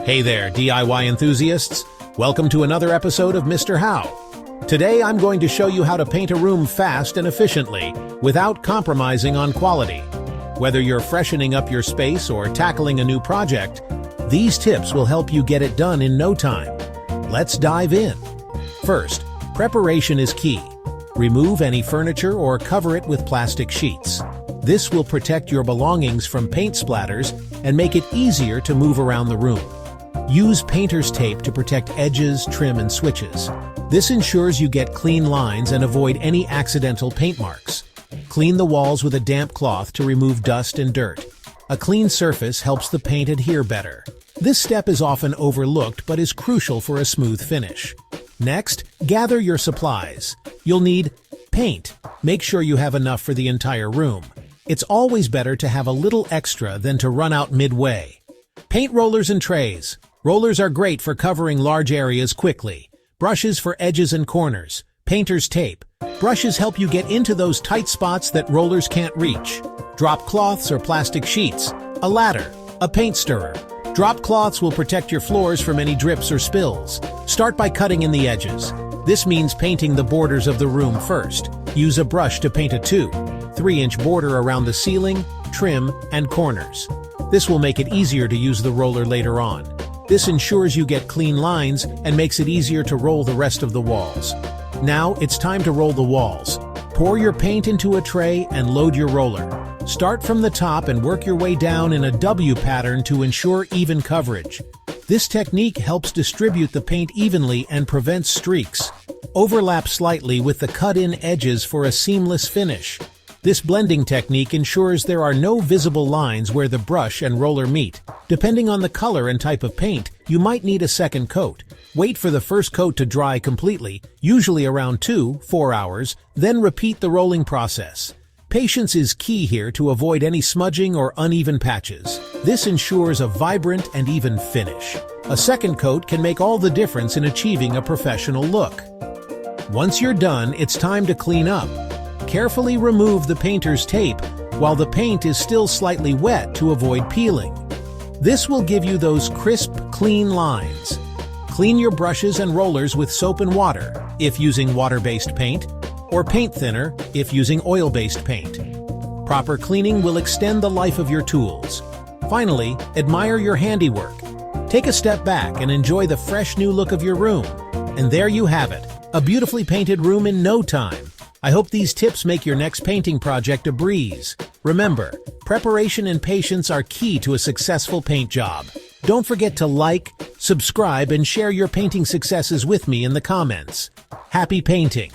Hey there, DIY enthusiasts. Welcome to another episode of Mr. How. Today I'm going to show you how to paint a room fast and efficiently without compromising on quality. Whether you're freshening up your space or tackling a new project, these tips will help you get it done in no time. Let's dive in. First, preparation is key. Remove any furniture or cover it with plastic sheets. This will protect your belongings from paint splatters and make it easier to move around the room. Use painter's tape to protect edges, trim, and switches. This ensures you get clean lines and avoid any accidental paint marks. Clean the walls with a damp cloth to remove dust and dirt. A clean surface helps the paint adhere better. This step is often overlooked but is crucial for a smooth finish. Next, gather your supplies. You'll need paint. Make sure you have enough for the entire room. It's always better to have a little extra than to run out midway. Paint rollers and trays. Rollers are great for covering large areas quickly. Brushes for edges and corners. Painter's tape. Brushes help you get into those tight spots that rollers can't reach. Drop cloths or plastic sheets. A ladder. A paint stirrer. Drop cloths will protect your floors from any drips or spills. Start by cutting in the edges. This means painting the borders of the room first. Use a brush to paint a 2-3-inch border around the ceiling, trim, and corners. This will make it easier to use the roller later on. This ensures you get clean lines and makes it easier to roll the rest of the walls. Now it's time to roll the walls. Pour your paint into a tray and load your roller. Start from the top and work your way down in a W pattern to ensure even coverage. This technique helps distribute the paint evenly and prevents streaks. Overlap slightly with the cut-in edges for a seamless finish. This blending technique ensures there are no visible lines where the brush and roller meet. Depending on the color and type of paint, you might need a second coat. Wait for the first coat to dry completely, usually around 2-4 hours, then repeat the rolling process. Patience is key here to avoid any smudging or uneven patches. This ensures a vibrant and even finish. A second coat can make all the difference in achieving a professional look. Once you're done, it's time to clean up. Carefully remove the painter's tape while the paint is still slightly wet to avoid peeling. This will give you those crisp, clean lines. Clean your brushes and rollers with soap and water, if using water-based paint, or paint thinner, if using oil-based paint. Proper cleaning will extend the life of your tools. Finally, admire your handiwork. Take a step back and enjoy the fresh new look of your room. And there you have it, a beautifully painted room in no time. I hope these tips make your next painting project a breeze. Remember, preparation and patience are key to a successful paint job. Don't forget to like, subscribe, and share your painting successes with me in the comments. Happy painting!